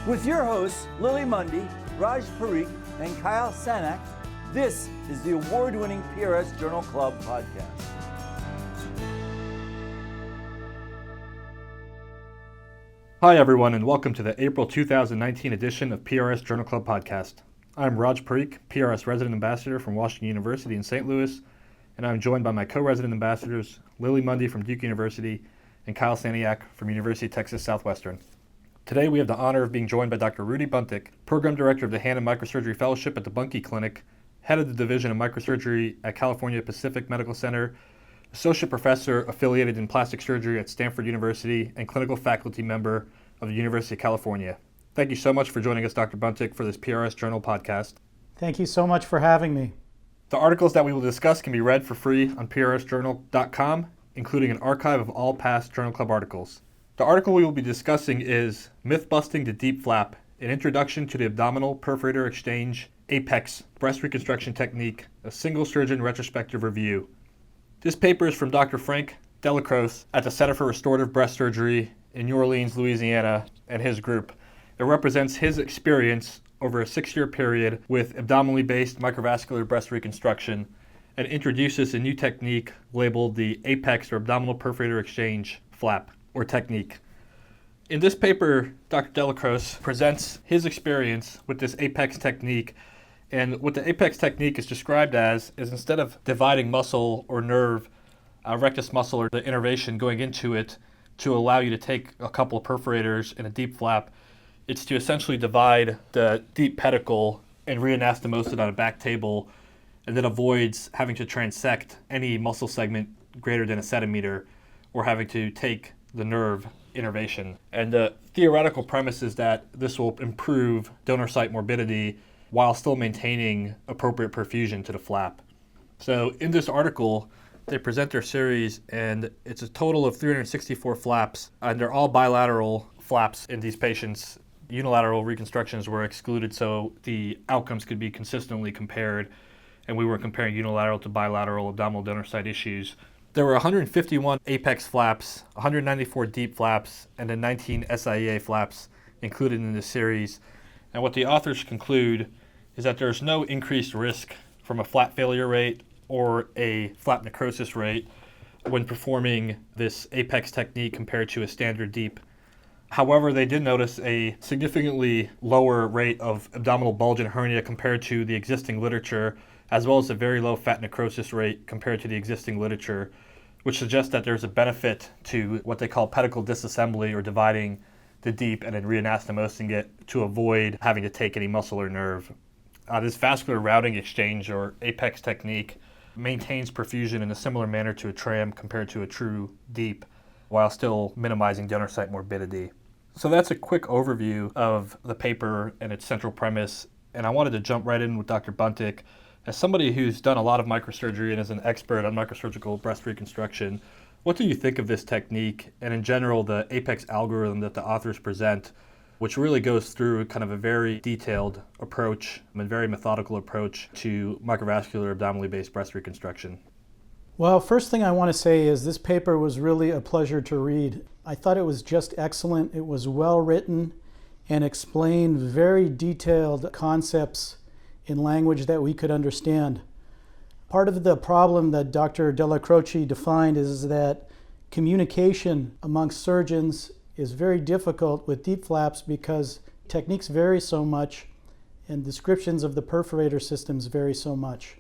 With your hosts, Lily Mundy, Raj Parikh, and Kyle Sanniec, this is the award-winning PRS Journal Club podcast. Hi everyone, and welcome to the April 2019 edition of PRS Journal Club podcast. I'm Raj Parikh, PRS Resident Ambassador from Washington University in St. Louis, and I'm joined by my co-resident ambassadors, Lily Mundy from Duke University and Kyle Sanniec from University of Texas Southwestern. Today we have the honor of being joined by Dr. Rudolf Buntic, Program Director of the Hand and Microsurgery Fellowship at the Bunty Clinic, Head of the Division of Microsurgery at California Pacific Medical Center, Associate Professor affiliated in Plastic Surgery at Stanford University, and Clinical Faculty Member of the University of California. Thank you so much for joining us, Dr. Buntic, for this PRS Journal podcast. Thank you so much for having me. The articles that we will discuss can be read for free on prsjournal.com, including an archive of all past Journal Club articles. The article we will be discussing is Myth-Busting the DIEP Flap, an Introduction to the Abdominal Perforator Exchange Apex Breast Reconstruction Technique, a Single Surgeon Retrospective Review. This paper is from Dr. Frank DellaCroce at the Center for Restorative Breast Surgery in New Orleans, Louisiana, and his group. It represents his experience over a 6-year period with abdominally based microvascular breast reconstruction and introduces a new technique labeled the Apex or Abdominal Perforator Exchange Flap or technique. In this paper, Dr. DellaCroce presents his experience with this Apex technique, and what the Apex technique is described as is instead of dividing muscle or nerve, rectus muscle or the innervation going into it to allow you to take a couple of perforators in a deep flap, it's to essentially divide the deep pedicle and reanastomose it on a back table, and then avoids having to transect any muscle segment greater than a centimeter or having to take the nerve innervation. And the theoretical premise is that this will improve donor site morbidity while still maintaining appropriate perfusion to the flap. So in this article, they present their series, and it's a total of 364 flaps, and they're all bilateral flaps in these patients. Unilateral reconstructions were excluded so the outcomes could be consistently compared, and we were comparing unilateral to bilateral abdominal donor site issues. There were 151 apex flaps, 194 deep flaps, and then 19 SIEA flaps included in this series. And what the authors conclude is that there's no increased risk from a flap failure rate or a flap necrosis rate when performing this apex technique compared to a standard deep. However, they did notice a significantly lower rate of abdominal bulge and hernia compared to the existing literature, as well as a very low fat necrosis rate compared to the existing literature, which suggests that there's a benefit to what they call pedicle disassembly, or dividing the deep and then reanastomosing it to avoid having to take any muscle or nerve. This vascular routing exchange or apex technique maintains perfusion in a similar manner to a tram compared to a true deep, while still minimizing donor site morbidity. So that's a quick overview of the paper and its central premise, and I wanted to jump right in with Dr. Buntic. As somebody who's done a lot of microsurgery and is an expert on microsurgical breast reconstruction, what do you think of this technique and in general the Apex algorithm that the authors present, which really goes through kind of a very detailed approach and very methodical approach to microvascular abdominally based breast reconstruction? Well, first thing I want to say is this paper was really a pleasure to read. I thought it was just excellent. It was well written and explained very detailed concepts in language that we could understand. Part of the problem that Dr. DellaCroce defined is that communication amongst surgeons is very difficult with deep flaps because techniques vary so much and descriptions of the perforator systems vary so much.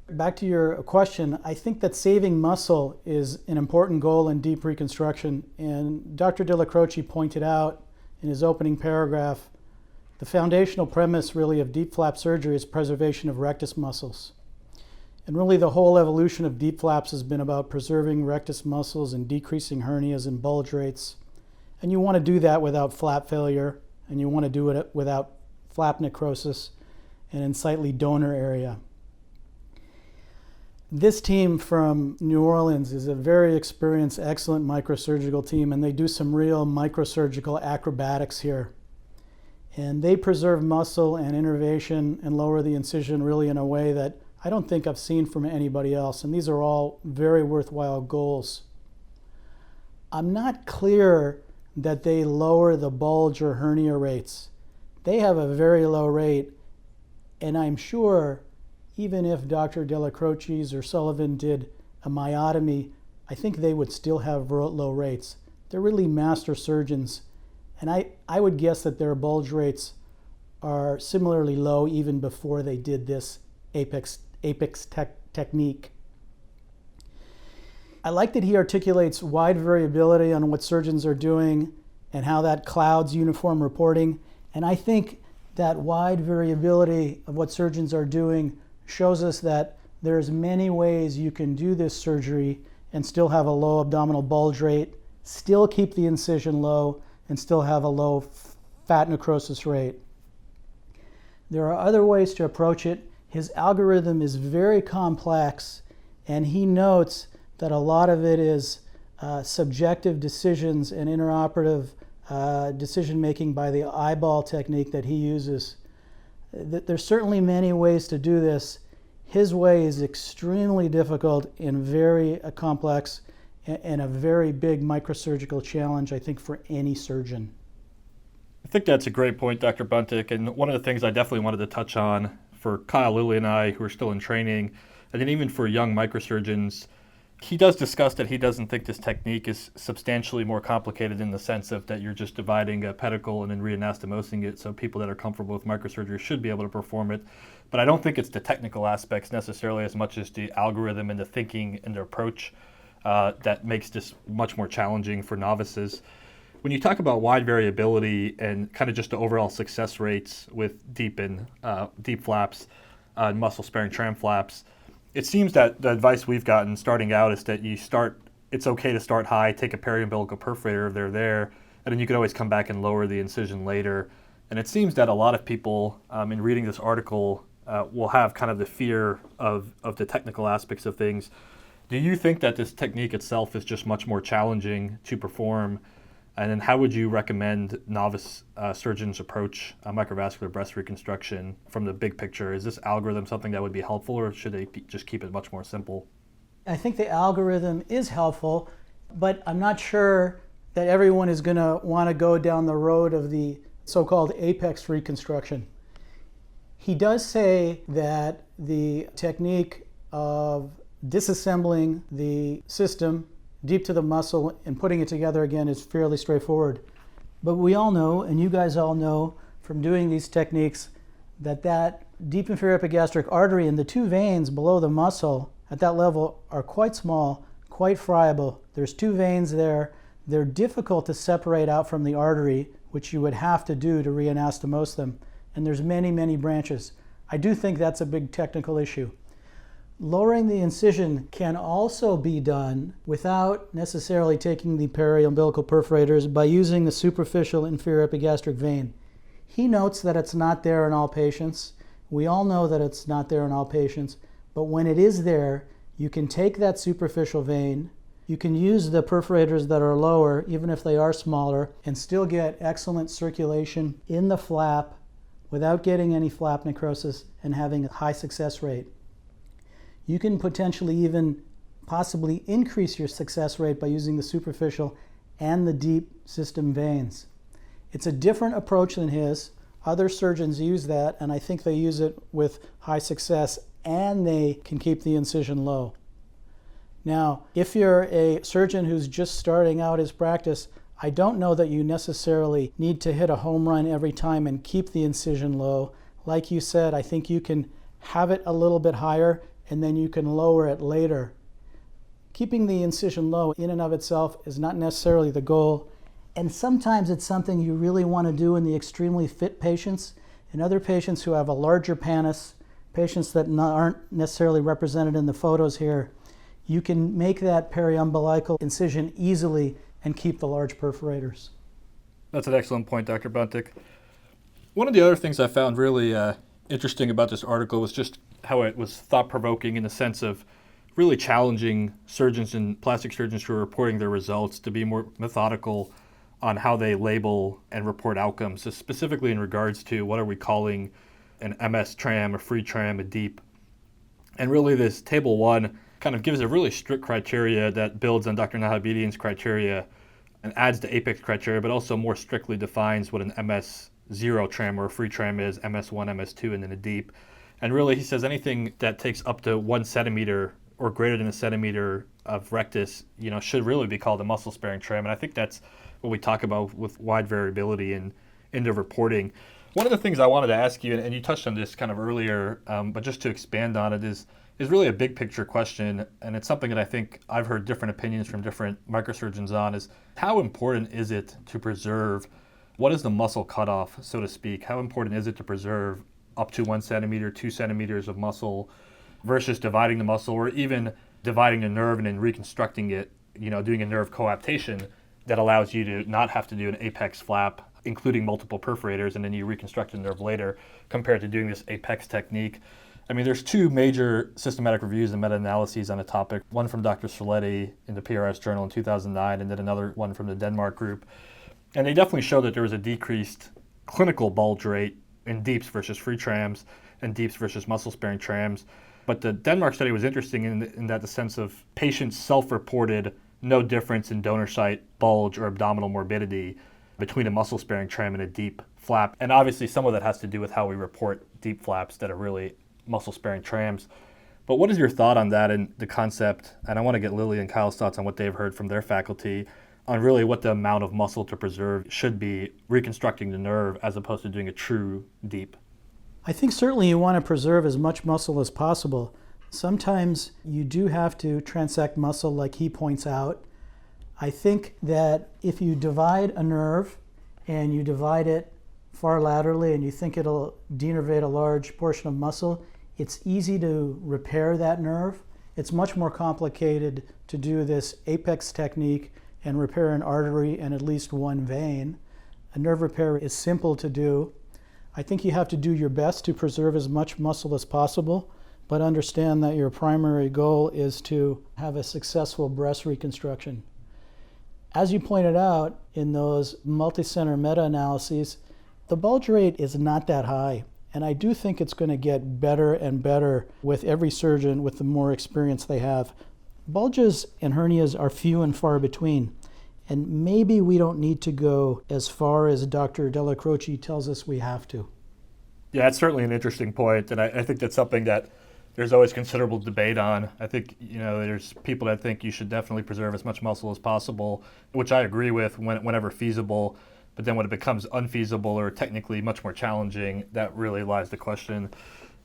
Back to your question, I think that saving muscle is an important goal in deep reconstruction, and Dr. DellaCroce pointed out in his opening paragraph the foundational premise really of deep flap surgery is preservation of rectus muscles. And really the whole evolution of deep flaps has been about preserving rectus muscles and decreasing hernias and bulge rates. And you want to do that without flap failure, and you want to do it without flap necrosis and unsightly donor area. This team from New Orleans is a very experienced, excellent microsurgical team, and they do some real microsurgical acrobatics here. And they preserve muscle and innervation and lower the incision really in a way that I don't think I've seen from anybody else. And these are all very worthwhile goals. I'm not clear that they lower the bulge or hernia rates. They have a very low rate, and I'm sure even if Dr. DellaCroce or Sullivan did a myotomy, I think they would still have low rates. They're really master surgeons, and I would guess that their bulge rates are similarly low even before they did this apex technique. I like that he articulates wide variability on what surgeons are doing and how that clouds uniform reporting. And I think that wide variability of what surgeons are doing shows us that there's many ways you can do this surgery and still have a low abdominal bulge rate, still keep the incision low, and still have a low fat necrosis rate. There are other ways to approach it. His algorithm is very complex, and he notes that a lot of it is subjective decisions and intraoperative decision making by the eyeball technique that he uses. There's certainly many ways to do this. His way is extremely difficult and very complex and a very big microsurgical challenge, I think, for any surgeon. I think that's a great point, Dr. Buntic, and one of the things I definitely wanted to touch on for Kyle, Lily, and I, who are still in training, and then even for young microsurgeons, he does discuss that he doesn't think this technique is substantially more complicated in the sense of that you're just dividing a pedicle and then reanastomosing it, so people that are comfortable with microsurgery should be able to perform it. But I don't think it's the technical aspects necessarily as much as the algorithm and the thinking and the approach that makes this much more challenging for novices. When you talk about wide variability and kind of just the overall success rates with deep flaps and muscle-sparing tram flaps, it seems that the advice we've gotten starting out is that it's okay to start high, take a periumbilical perforator if they're there, and then you can always come back and lower the incision later. And it seems that a lot of people in reading this article will have kind of the fear of the technical aspects of things. Do you think that this technique itself is just much more challenging to perform? And then how would you recommend novice surgeons approach microvascular breast reconstruction from the big picture? Is this algorithm something that would be helpful, or should they just keep it much more simple? I think the algorithm is helpful, but I'm not sure that everyone is going to want to go down the road of the so-called apex reconstruction. He does say that the technique of disassembling the system deep to the muscle and putting it together again is fairly straightforward. But we all know, and you guys all know from doing these techniques, that deep inferior epigastric artery and the two veins below the muscle at that level are quite small, quite friable. There's two veins there. They're difficult to separate out from the artery, which you would have to do to reanastomose them. And there's many, many branches. I do think that's a big technical issue. Lowering the incision can also be done without necessarily taking the periumbilical perforators by using the superficial inferior epigastric vein. He notes that it's not there in all patients. We all know that it's not there in all patients, but when it is there, you can take that superficial vein, you can use the perforators that are lower, even if they are smaller, and still get excellent circulation in the flap without getting any flap necrosis and having a high success rate. You can potentially even possibly increase your success rate by using the superficial and the deep system veins. It's a different approach than his. Other surgeons use that, and I think they use it with high success, and they can keep the incision low. Now, if you're a surgeon who's just starting out his practice, I don't know that you necessarily need to hit a home run every time and keep the incision low. Like you said, I think you can have it a little bit higher and then you can lower it later. Keeping the incision low in and of itself is not necessarily the goal, and sometimes it's something you really want to do in the extremely fit patients. In other patients who have a larger pannus, patients that aren't necessarily represented in the photos here, you can make that periumbilical incision easily and keep the large perforators. That's an excellent point, Dr. Buntic. One of the other things I found really interesting about this article was just how it was thought-provoking in the sense of really challenging surgeons and plastic surgeons who are reporting their results to be more methodical on how they label and report outcomes, so specifically in regards to what are we calling an MS tram, a free tram, a DIEP. And really this table 1 kind of gives a really strict criteria that builds on Dr. Nahabedian's criteria and adds the apex criteria, but also more strictly defines what an MS0 tram or a free tram is, MS1, MS2, and then a DIEP. And really, he says anything that takes up to 1 centimeter or greater than a centimeter of rectus, should really be called a muscle-sparing tram. And I think that's what we talk about with wide variability in the reporting. One of the things I wanted to ask you, and you touched on this kind of earlier, but just to expand on it, is really a big picture question, and it's something that I think I've heard different opinions from different microsurgeons on, is how important is it to preserve, what is the muscle cutoff, so to speak? How important is it to preserve up to 1 centimeter, 2 centimeters of muscle versus dividing the muscle, or even dividing the nerve and then reconstructing it, doing a nerve coaptation that allows you to not have to do an apex flap, including multiple perforators, and then you reconstruct the nerve later, compared to doing this apex technique. I mean, there's 2 major systematic reviews and meta-analyses on the topic, one from Dr. Soletti in the PRS journal in 2009, and then another one from the Denmark group. And they definitely show that there was a decreased clinical bulge rate in DIEPs versus free trams and DIEPs versus muscle-sparing trams. But the Denmark study was interesting in that the sense of patients self-reported no difference in donor site bulge or abdominal morbidity between a muscle-sparing tram and a DIEP flap. And obviously some of that has to do with how we report DIEP flaps that are really muscle-sparing trams. But what is your thought on that and the concept? And I want to get Lily and Kyle's thoughts on what they've heard from their faculty on really what the amount of muscle to preserve should be reconstructing the nerve as opposed to doing a true DIEP. I think certainly you want to preserve as much muscle as possible. Sometimes you do have to transect muscle, like he points out. I think that if you divide a nerve and you divide it far laterally and you think it'll denervate a large portion of muscle, it's easy to repair that nerve. It's much more complicated to do this apex technique and repair an artery and at least one vein. A nerve repair is simple to do. I think you have to do your best to preserve as much muscle as possible, but understand that your primary goal is to have a successful breast reconstruction. As you pointed out in those multi-center meta-analyses, the bulge rate is not that high, and I do think it's going to get better and better with every surgeon with the more experience they have. Bulges and hernias are few and far between, and maybe we don't need to go as far as Dr. DellaCroce tells us we have to. Yeah, that's certainly an interesting point, and I think that's something that there's always considerable debate on. I think, there's people that think you should definitely preserve as much muscle as possible, which I agree with whenever feasible, but then when it becomes unfeasible or technically much more challenging, that really lies the question.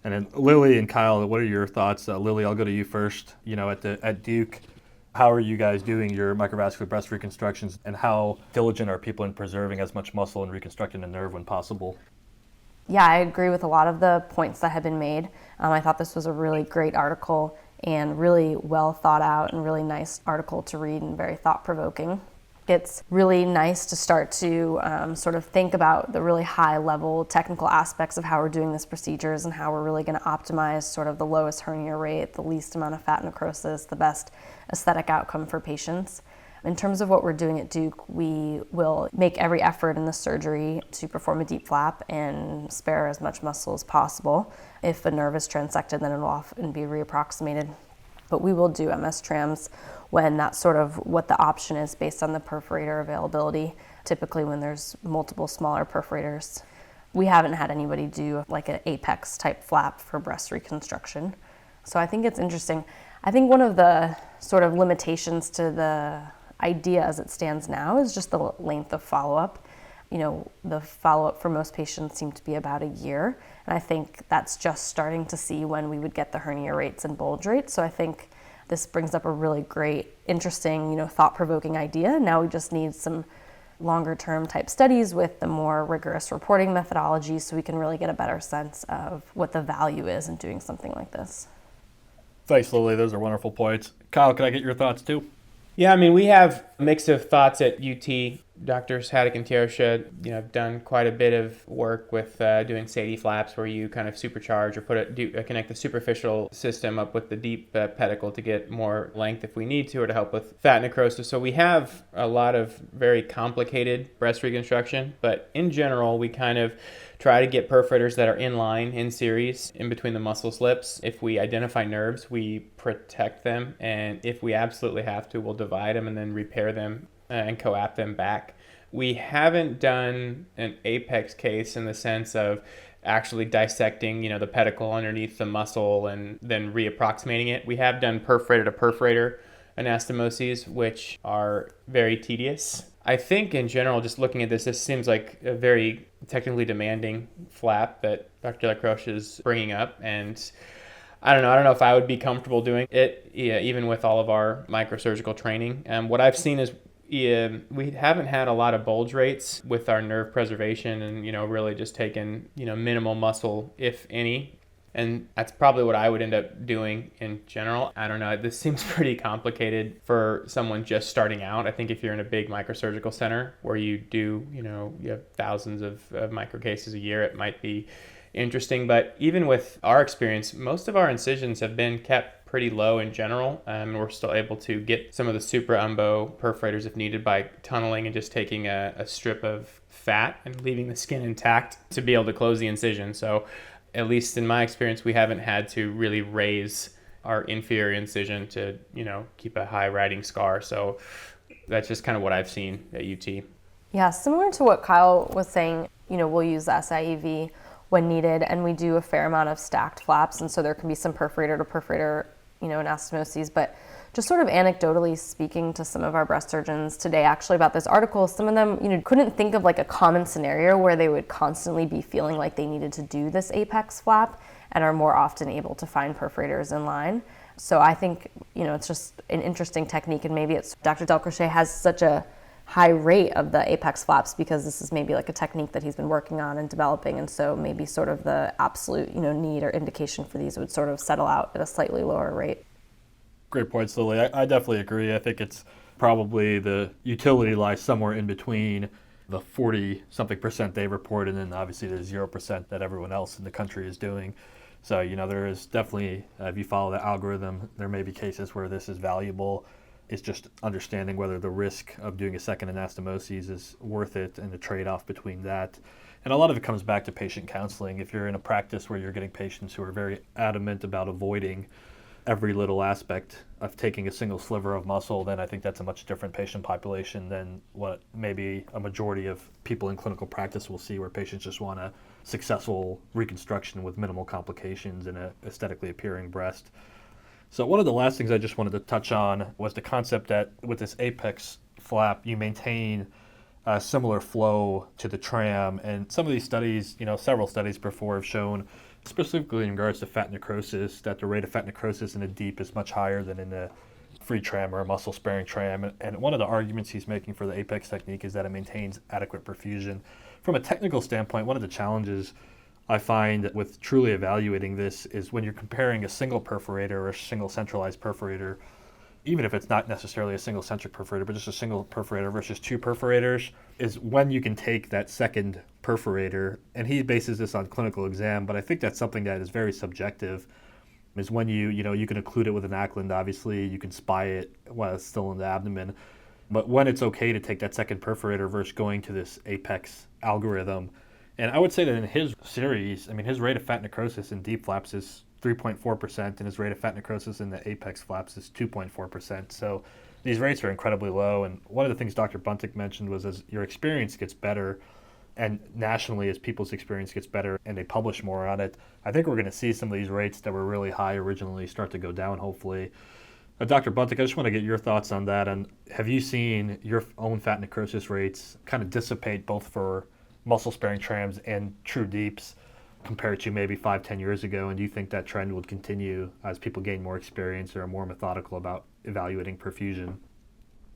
And then Lily and Kyle, what are your thoughts? Lily, I'll go to you first. At Duke, how are you guys doing your microvascular breast reconstructions, and how diligent are people in preserving as much muscle and reconstructing the nerve when possible? Yeah, I agree with a lot of the points that have been made. I thought this was a really great article and really well thought out and really nice article to read and very thought-provoking. It's really nice to start to sort of think about the really high-level technical aspects of how we're doing these procedures and how we're really going to optimize sort of the lowest hernia rate, the least amount of fat necrosis, the best aesthetic outcome for patients. In terms of what we're doing at Duke, we will make every effort in the surgery to perform a DIEP flap and spare as much muscle as possible. If a nerve is transected, then it'll often be reapproximated. But we will do MS trams when that's sort of what the option is based on the perforator availability, typically when there's multiple smaller perforators. We haven't had anybody do like an apex type flap for breast reconstruction. So I think it's interesting. I think one of the sort of limitations to the idea as it stands now is just the length of follow-up. The follow-up for most patients seem to be about a year, and I think that's just starting to see when we would get the hernia rates and bulge rates. So I think this brings up a really great, interesting, thought-provoking idea. Now we just need some longer-term type studies with the more rigorous reporting methodology so we can really get a better sense of what the value is in doing something like this. Thanks, Lily. Those are wonderful points. Kyle, can I get your thoughts too? Yeah, we have a mix of thoughts at UT. Drs. Haddock and Teosha, have done quite a bit of work with doing Sadie flaps where you kind of supercharge or connect the superficial system up with the deep pedicle to get more length if we need to, or to help with fat necrosis. So we have a lot of very complicated breast reconstruction, but in general, we kind of try to get perforators that are in line, in series, in between the muscle slips. If we identify nerves, we protect them, and if we absolutely have to, we'll divide them and then repair them and coap them back. We haven't done an apex case in the sense of actually dissecting, the pedicle underneath the muscle and then reapproximating it. We have done perforator to perforator anastomoses, which are very tedious. I think in general, just looking at this seems like a very technically demanding flap that Dr. DellaCroce is bringing up. And I don't know if I would be comfortable doing it, even with all of our microsurgical training. What I've seen is we haven't had a lot of bulge rates with our nerve preservation and, really just taken, minimal muscle, if any. And that's probably what I would end up doing in general. I don't know. This seems pretty complicated for someone just starting out. I think if you're in a big microsurgical center where you do, you have thousands of micro cases a year, it might be interesting. But even with our experience, most of our incisions have been kept pretty low in general. We're still able to get some of the supra-umbo perforators if needed by tunneling and just taking a strip of fat and leaving the skin intact to be able to close the incision. So at least in my experience, we haven't had to really raise our inferior incision to, keep a high riding scar. So that's just kind of what I've seen at UT. Yeah, similar to what Kyle was saying, we'll use the SIEV when needed, and we do a fair amount of stacked flaps, and so there can be some perforator to perforator, anastomoses. But just sort of anecdotally speaking to some of our breast surgeons today actually about this article, some of them, couldn't think of like a common scenario where they would constantly be feeling like they needed to do this apex flap and are more often able to find perforators in line. So I think, it's just an interesting technique, and maybe it's Dr. DellaCroce has such a high rate of the apex flaps because this is maybe like a technique that he's been working on and developing, and so maybe sort of the absolute, need or indication for these would sort of settle out at a slightly lower rate. Great points, Lily. I definitely agree. I think it's probably the utility lies somewhere in between the 40-something% they report and then obviously the 0% that everyone else in the country is doing. So, there is definitely, if you follow the algorithm, there may be cases where this is valuable. It's just understanding whether the risk of doing a second anastomoses is worth it and the trade-off between that. And a lot of it comes back to patient counseling. If you're in a practice where you're getting patients who are very adamant about avoiding every little aspect of taking a single sliver of muscle, then I think that's a much different patient population than what maybe a majority of people in clinical practice will see, where patients just want a successful reconstruction with minimal complications and an aesthetically appearing breast. So one of the last things I just wanted to touch on was the concept that with this apex flap, you maintain a similar flow to the tram. And some of these studies, several studies before have shown, specifically in regards to fat necrosis, that the rate of fat necrosis in a DIEP is much higher than in a free tram or a muscle-sparing tram. And one of the arguments he's making for the apex technique is that it maintains adequate perfusion. From a technical standpoint, one of the challenges I find with truly evaluating this is when you're comparing a single perforator or a single centralized perforator, even if it's not necessarily a single centric perforator, but just a single perforator versus two perforators, is when you can take that second perforator, and he bases this on clinical exam, but I think that's something that is very subjective, is when you can occlude it with an Ackland, obviously, you can spy it while it's still in the abdomen, but when it's okay to take that second perforator versus going to this apex algorithm. And I would say that in his series, his rate of fat necrosis in DIEP flaps is 3.4%, and his rate of fat necrosis in the apex flaps is 2.4%. So these rates are incredibly low. And one of the things Dr. Buntic mentioned was as your experience gets better, and nationally as people's experience gets better and they publish more on it, I think we're going to see some of these rates that were really high originally start to go down, hopefully. Dr. Buntic, I just want to get your thoughts on that. And have you seen your own fat necrosis rates kind of dissipate both for muscle-sparing trams and true DIEPs compared to maybe 5-10 years ago? And do you think that trend would continue as people gain more experience or are more methodical about evaluating perfusion?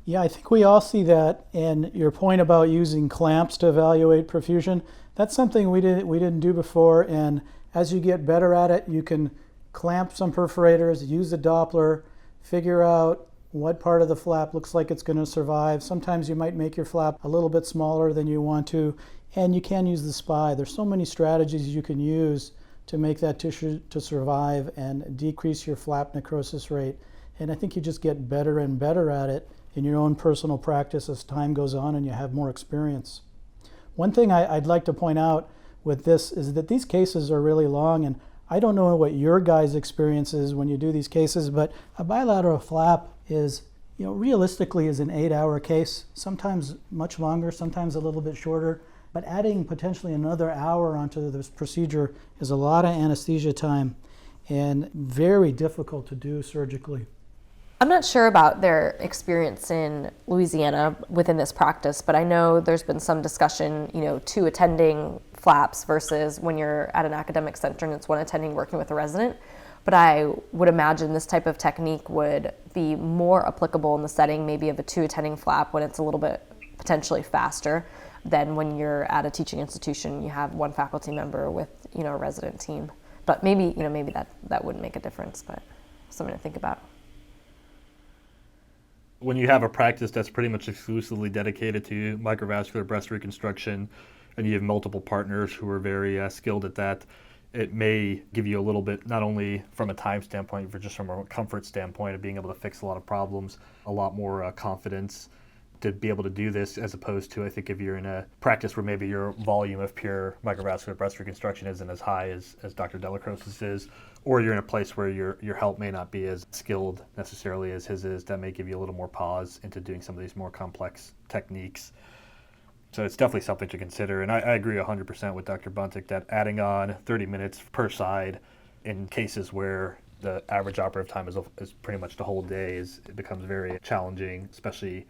Yeah, I think we all see that. And your point about using clamps to evaluate perfusion, that's something we didn't do before. And as you get better at it, you can clamp some perforators, use a Doppler, figure out what part of the flap looks like it's going to survive. Sometimes you might make your flap a little bit smaller than you want to, and you can use the SPY. There's so many strategies you can use to make that tissue to survive and decrease your flap necrosis rate. And I think you just get better and better at it in your own personal practice as time goes on and you have more experience. One thing I'd like to point out with this is that these cases are really long, and I don't know what your guys' experience is when you do these cases, but a bilateral flap is realistically is an 8-hour case, sometimes much longer, sometimes a little bit shorter. But adding potentially another hour onto this procedure is a lot of anesthesia time and very difficult to do surgically. I'm not sure about their experience in Louisiana within this practice, but I know there's been some discussion, 2 attending flaps versus when you're at an academic center and it's 1 attending working with a resident. But I would imagine this type of technique would be more applicable in the setting maybe of a 2 attending flap when it's a little bit potentially faster than when you're at a teaching institution, you have 1 faculty member with, a resident team. But maybe that wouldn't make a difference, but something to think about. When you have a practice that's pretty much exclusively dedicated to microvascular breast reconstruction and you have multiple partners who are very skilled at that, it may give you a little bit, not only from a time standpoint, but just from a comfort standpoint of being able to fix a lot of problems, a lot more confidence to be able to do this, as opposed to, I think, if you're in a practice where maybe your volume of pure microvascular breast reconstruction isn't as high as Dr. DellaCroce's is, or you're in a place where your help may not be as skilled necessarily as his is, that may give you a little more pause into doing some of these more complex techniques. So it's definitely something to consider. And I agree 100% with Dr. Buntic that adding on 30 minutes per side in cases where the average operative time is pretty much the whole day it becomes very challenging, especially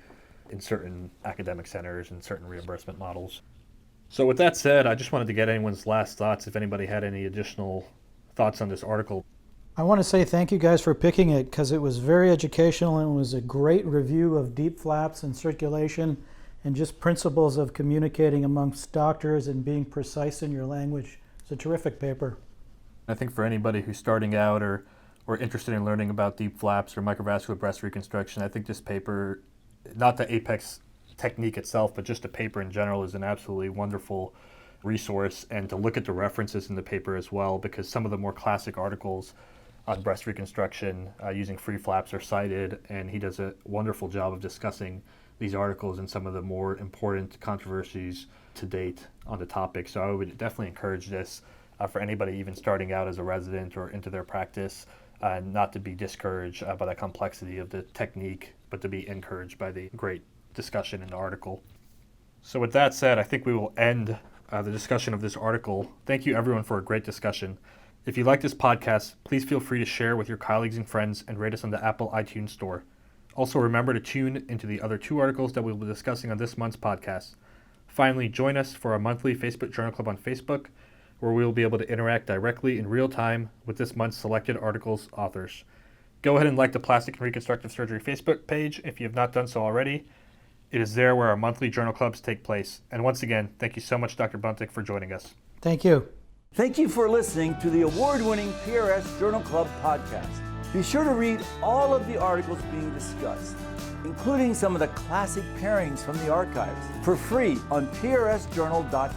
in certain academic centers and certain reimbursement models. So with that said, I just wanted to get anyone's last thoughts, if anybody had any additional thoughts on this article. I want to say thank you guys for picking it because it was very educational and it was a great review of deep flaps and circulation and just principles of communicating amongst doctors and being precise in your language. It's a terrific paper. I think for anybody who's starting out or interested in learning about deep flaps or microvascular breast reconstruction, I think this paper, not the Apex technique itself, but just the paper in general, is an absolutely wonderful resource, and to look at the references in the paper as well, because some of the more classic articles on breast reconstruction using free flaps are cited, and he does a wonderful job of discussing these articles and some of the more important controversies to date on the topic. So I would definitely encourage this for anybody even starting out as a resident or into their practice, not to be discouraged by the complexity of the technique, but to be encouraged by the great discussion in the article. So with that said, I think we will end the discussion of this article. Thank you everyone for a great discussion. If you like this podcast, please feel free to share with your colleagues and friends and rate us on the Apple iTunes Store. Also remember to tune into the other 2 articles that we will be discussing on this month's podcast. Finally, join us for our monthly Facebook Journal Club on Facebook, where we will be able to interact directly in real time with this month's selected articles' authors. Go ahead and like the Plastic and Reconstructive Surgery Facebook page if you have not done so already. It is there where our monthly journal clubs take place. And once again, thank you so much, Dr. Buntic, for joining us. Thank you. Thank you for listening to the award-winning PRS Journal Club podcast. Be sure to read all of the articles being discussed, including some of the classic pairings from the archives, for free on prsjournal.com.